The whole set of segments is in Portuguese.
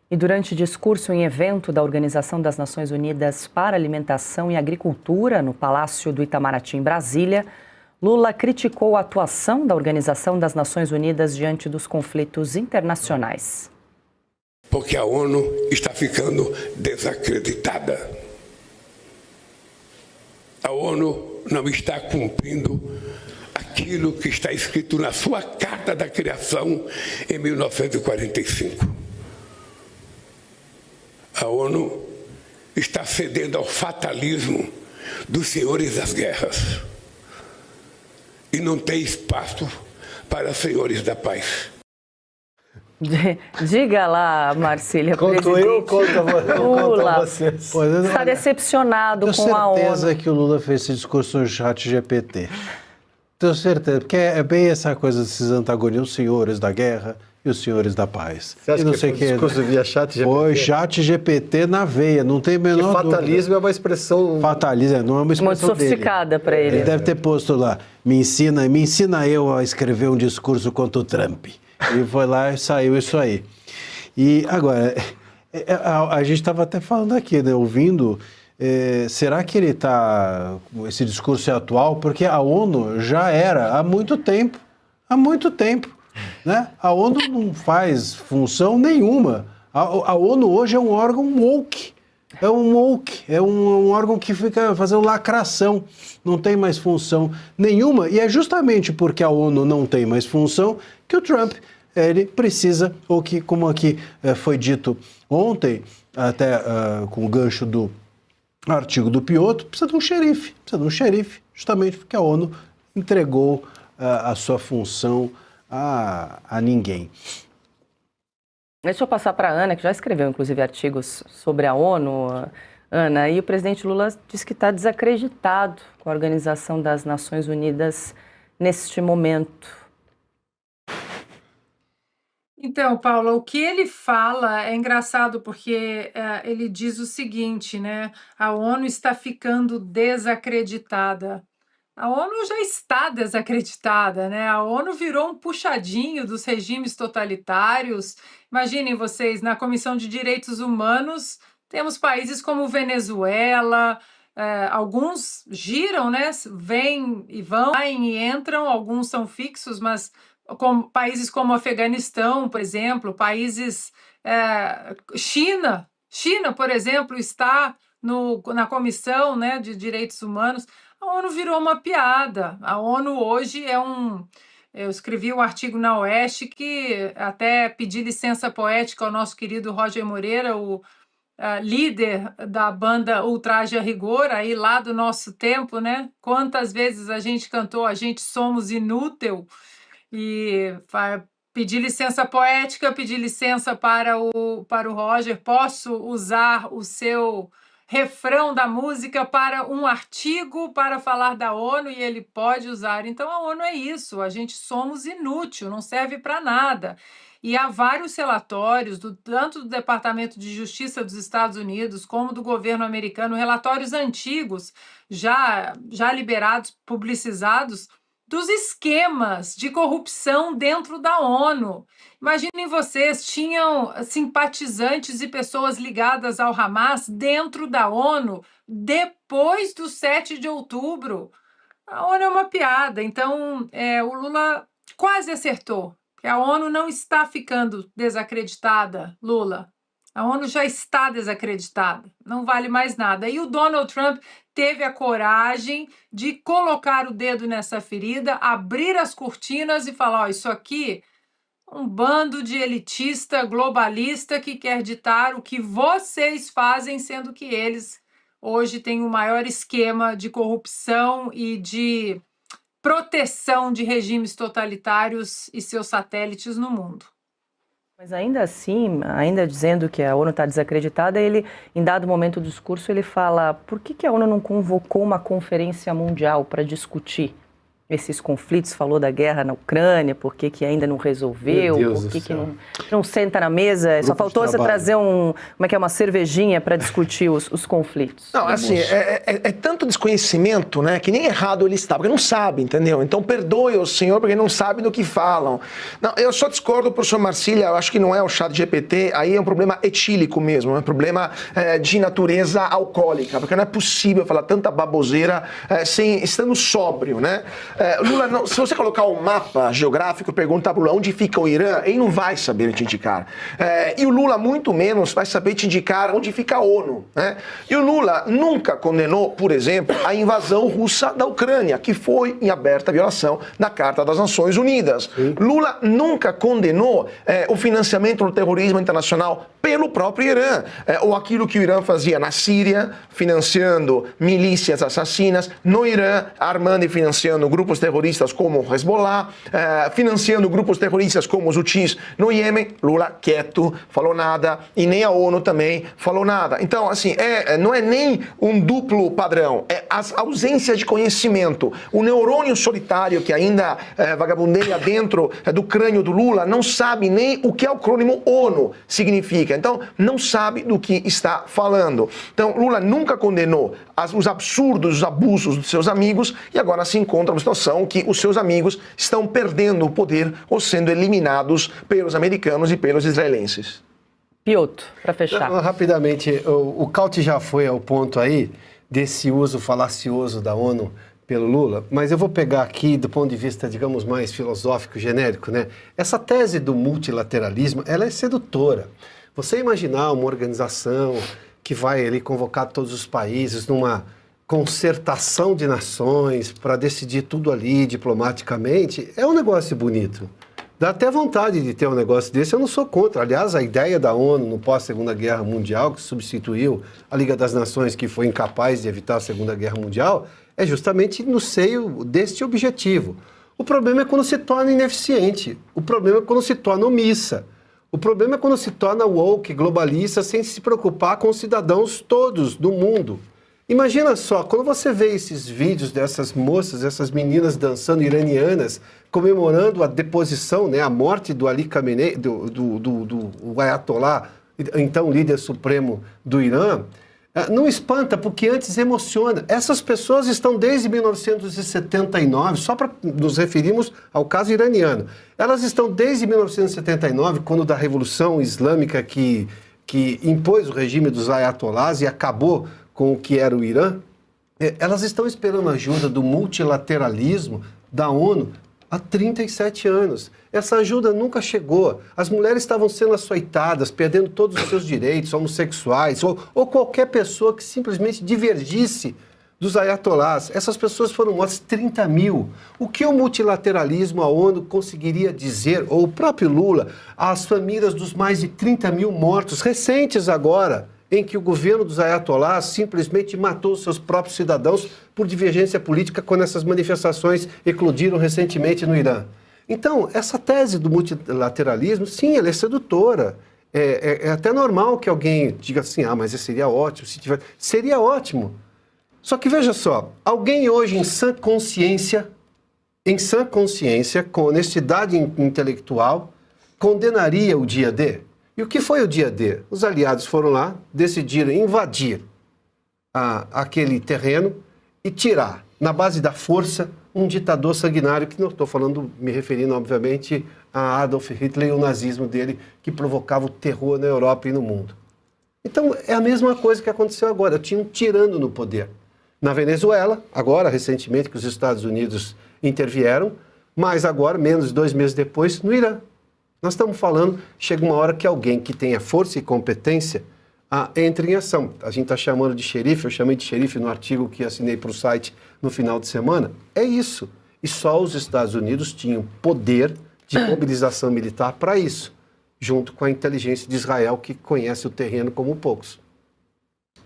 E durante discurso em evento da Organização das Nações Unidas para Alimentação e Agricultura, no Palácio do Itamaraty, em Brasília, Lula criticou a atuação da Organização das Nações Unidas diante dos conflitos internacionais. Porque a ONU está ficando desacreditada. A ONU não está cumprindo aquilo que está escrito na sua Carta da Criação em 1945. A ONU está cedendo ao fatalismo dos senhores das guerras e não tem espaço para senhores da paz. Diga lá, Marcília, Conto eu, conto a vocês. Está decepcionado com a ONU. Tenho certeza que o Lula fez esse discurso no chat GPT. Tenho certeza, porque é bem essa coisa desses antagonismos, os senhores da guerra e os senhores da paz. Você acha e não que sei foi discurso via chat GPT? Foi chat GPT na veia, não tem a menor dúvida. Fatalismo é uma expressão... Fatalismo, não é uma expressão muito sofisticada para ele. Ele deve ter posto lá, me ensina eu a escrever um discurso contra o Trump. E foi lá e saiu isso aí. E agora, a gente estava até falando aqui, né, ouvindo, será que ele está, esse discurso é atual? Porque a ONU já era há muito tempo, né? A ONU não faz função nenhuma. A ONU hoje é um órgão woke. É um órgão que fica fazendo lacração, não tem mais função nenhuma, e é justamente porque a ONU não tem mais função que o Trump, ele precisa, ou que, como aqui foi dito ontem, até com o gancho do artigo do Piotr, precisa de um xerife, justamente porque a ONU entregou a sua função a ninguém. Deixa eu passar para a Ana, que já escreveu, inclusive, artigos sobre a ONU. Ana, e o presidente Lula disse que está desacreditado com a Organização das Nações Unidas neste momento. Então, Paula, o que ele fala é engraçado porque ele diz o seguinte, né? A ONU está ficando desacreditada. A ONU já está desacreditada, né? A ONU virou um puxadinho dos regimes totalitários. Imaginem vocês, na Comissão de Direitos Humanos, temos países como Venezuela, alguns giram, né? Vêm e vão, saem e entram, alguns são fixos, mas países como Afeganistão, por exemplo, países... China, por exemplo, está na Comissão, né, de Direitos Humanos. A ONU virou uma piada. A ONU hoje eu escrevi um artigo na Oeste que até pedi licença poética ao nosso querido Roger Moreira, o líder da banda Ultraje a Rigor, aí lá do nosso tempo, né? Quantas vezes a gente cantou A Gente Somos Inútil, e pedi licença poética, pedi licença para o Roger, posso usar o seu refrão da música para um artigo para falar da ONU, e ele pode usar. Então a ONU é isso, a gente somos inútil, não serve para nada. E há vários relatórios, tanto do Departamento de Justiça dos Estados Unidos como do governo americano, relatórios antigos, já liberados, publicizados, dos esquemas de corrupção dentro da ONU. Imaginem vocês, tinham simpatizantes e pessoas ligadas ao Hamas dentro da ONU depois do 7 de outubro. A ONU é uma piada, então o Lula quase acertou, que a ONU não está ficando desacreditada, Lula. A ONU já está desacreditada, não vale mais nada. E o Donald Trump teve a coragem de colocar o dedo nessa ferida, abrir as cortinas e falar, isso aqui, um bando de elitista, globalista que quer ditar o que vocês fazem, sendo que eles hoje têm o maior esquema de corrupção e de proteção de regimes totalitários e seus satélites no mundo. Mas ainda assim, ainda dizendo que a ONU está desacreditada, ele, em dado momento do discurso, ele fala, por que a ONU não convocou uma conferência mundial para discutir esses conflitos, falou da guerra na Ucrânia, por que que ainda não resolveu, por que que não senta na mesa, só faltou você trazer uma cervejinha para discutir os conflitos. Não, assim, é tanto desconhecimento, né, que nem errado ele está, porque não sabe, entendeu? Então perdoe o senhor porque não sabe do que falam. Não, eu só discordo, professor Marcília, eu acho que não é o ChatGPT, aí é um problema etílico mesmo, é um problema de natureza alcoólica, porque não é possível falar tanta baboseira estando sóbrio, né? Lula, não, se você colocar um mapa geográfico e perguntar para o Lula onde fica o Irã, ele não vai saber te indicar. E o Lula, muito menos, vai saber te indicar onde fica a ONU. Né? E o Lula nunca condenou, por exemplo, a invasão russa da Ucrânia, que foi em aberta violação da Carta das Nações Unidas. Sim. Lula nunca condenou o financiamento do terrorismo internacional pelo próprio Irã, ou aquilo que o Irã fazia na Síria, financiando milícias assassinas, no Irã, armando e financiando grupos terroristas como o Hezbollah, financiando grupos terroristas como os Houthis no Iêmen. Lula quieto, falou nada, e nem a ONU também falou nada. Então, assim, não é nem um duplo padrão, é a ausência de conhecimento. O neurônio solitário que ainda vagabundeia dentro do crânio do Lula não sabe nem o que é o acrônimo ONU significa. Então, não sabe do que está falando. Então, Lula nunca condenou os absurdos, os abusos dos seus amigos e agora se encontra uma situação que os seus amigos estão perdendo o poder ou sendo eliminados pelos americanos e pelos israelenses. Piotr, para fechar. Rapidamente, o Caute já foi ao ponto aí desse uso falacioso da ONU pelo Lula, mas eu vou pegar aqui do ponto de vista, digamos, mais filosófico, genérico, né? Essa tese do multilateralismo, ela é sedutora. Você imaginar uma organização que vai ali convocar todos os países numa concertação de nações para decidir tudo ali diplomaticamente, é um negócio bonito. Dá até vontade de ter um negócio desse, eu não sou contra. Aliás, a ideia da ONU no pós-Segunda Guerra Mundial, que substituiu a Liga das Nações, que foi incapaz de evitar a Segunda Guerra Mundial, é justamente no seio deste objetivo. O problema é quando se torna ineficiente, o problema é quando se torna omissa. O problema é quando se torna woke, globalista, sem se preocupar com os cidadãos todos do mundo. Imagina só, quando você vê esses vídeos dessas moças, essas meninas dançando iranianas, comemorando a deposição, né, a morte do Ali Khamenei, do Ayatollah, então líder supremo do Irã, não espanta, porque antes emociona. Essas pessoas estão desde 1979, só para nos referirmos ao caso iraniano, elas estão desde 1979, quando da Revolução Islâmica que impôs o regime dos ayatollahs e acabou com o que era o Irã, elas estão esperando a ajuda do multilateralismo da ONU há 37 anos. Essa ajuda nunca chegou. As mulheres estavam sendo açoitadas, perdendo todos os seus direitos, homossexuais, ou qualquer pessoa que simplesmente divergisse dos ayatollahs. Essas pessoas foram mortas, 30 mil. O que o multilateralismo, a ONU, conseguiria dizer, ou o próprio Lula, às famílias dos mais de 30 mil mortos, recentes agora, em que o governo dos ayatollahs simplesmente matou seus próprios cidadãos por divergência política quando essas manifestações eclodiram recentemente no Irã. Então, essa tese do multilateralismo, sim, ela é sedutora. É até normal que alguém diga assim, mas seria ótimo, se tiver... Seria ótimo. Só que veja só, alguém hoje em sã consciência, com honestidade intelectual, condenaria o dia D? E o que foi o dia D? Os aliados foram lá, decidiram invadir aquele terreno e tirar, na base da força, um ditador sanguinário, que não estou falando, me referindo, obviamente, a Adolf Hitler e o nazismo dele, que provocava o terror na Europa e no mundo. Então, é a mesma coisa que aconteceu agora. Tinha um tirano no poder. Na Venezuela, agora, recentemente, que os Estados Unidos intervieram, mas agora, menos de 2 meses depois, no Irã. Nós estamos falando, chega uma hora que alguém que tenha força e competência entre em ação. A gente está chamando de xerife, eu chamei de xerife no artigo que assinei para o site no final de semana. É isso. E só os Estados Unidos tinham poder de mobilização militar para isso, junto com a inteligência de Israel, que conhece o terreno como poucos.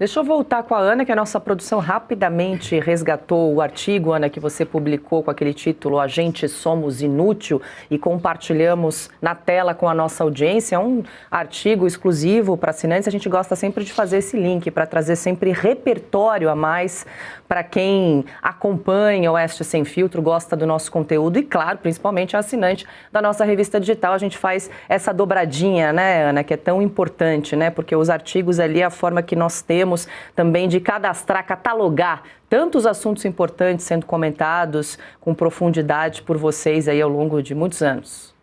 Deixa eu voltar com a Ana, que a nossa produção rapidamente resgatou o artigo, Ana, que você publicou com aquele título A Gente Somos Inútil, e compartilhamos na tela com a nossa audiência. É um artigo exclusivo para assinantes. A gente gosta sempre de fazer esse link para trazer sempre repertório a mais para quem acompanha o Oeste Sem Filtro, gosta do nosso conteúdo e, claro, principalmente a assinante da nossa revista digital. A gente faz essa dobradinha, né, Ana, que é tão importante, né, porque os artigos ali é a forma que nós temos também de cadastrar, catalogar tantos assuntos importantes sendo comentados com profundidade por vocês aí ao longo de muitos anos.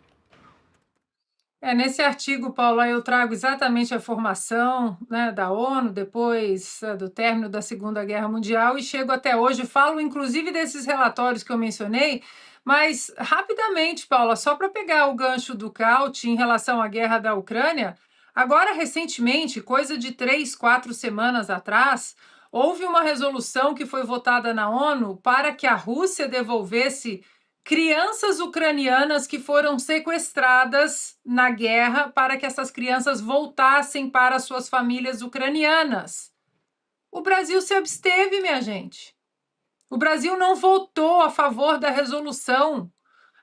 Nesse artigo, Paula, eu trago exatamente a formação, né, da ONU, depois do término da Segunda Guerra Mundial, e chego até hoje, falo inclusive desses relatórios que eu mencionei, mas rapidamente, Paula, só para pegar o gancho do Caute em relação à guerra da Ucrânia, agora recentemente, coisa de 3, 4 semanas atrás, houve uma resolução que foi votada na ONU para que a Rússia devolvesse crianças ucranianas que foram sequestradas na guerra, para que essas crianças voltassem para suas famílias ucranianas. O Brasil se absteve, minha gente. O Brasil não votou a favor da resolução.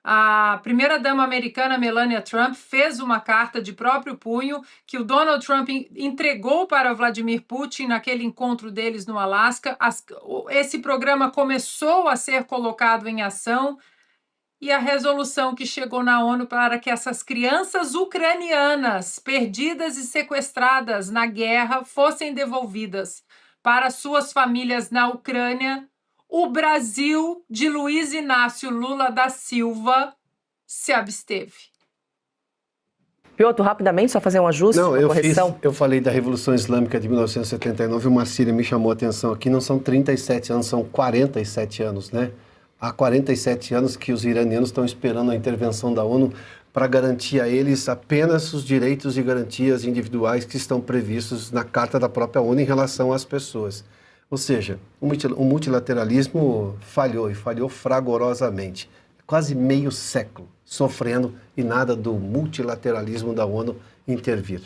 A primeira-dama americana, Melania Trump, fez uma carta de próprio punho que o Donald Trump entregou para Vladimir Putin naquele encontro deles no Alasca. Esse programa começou a ser colocado em ação, e a resolução que chegou na ONU para que essas crianças ucranianas perdidas e sequestradas na guerra fossem devolvidas para suas famílias na Ucrânia, o Brasil de Luiz Inácio Lula da Silva se absteve. Piotr, rapidamente, só fazer um ajuste, Não, uma correção. eu falei da Revolução Islâmica de 1979, o Marcílio me chamou a atenção aqui, não são 37 anos, são 47 anos, né? Há 47 anos que os iranianos estão esperando a intervenção da ONU para garantir a eles apenas os direitos e garantias individuais que estão previstos na Carta da própria ONU em relação às pessoas. Ou seja, o multilateralismo falhou, e falhou fragorosamente. Quase meio século sofrendo e nada do multilateralismo da ONU intervir.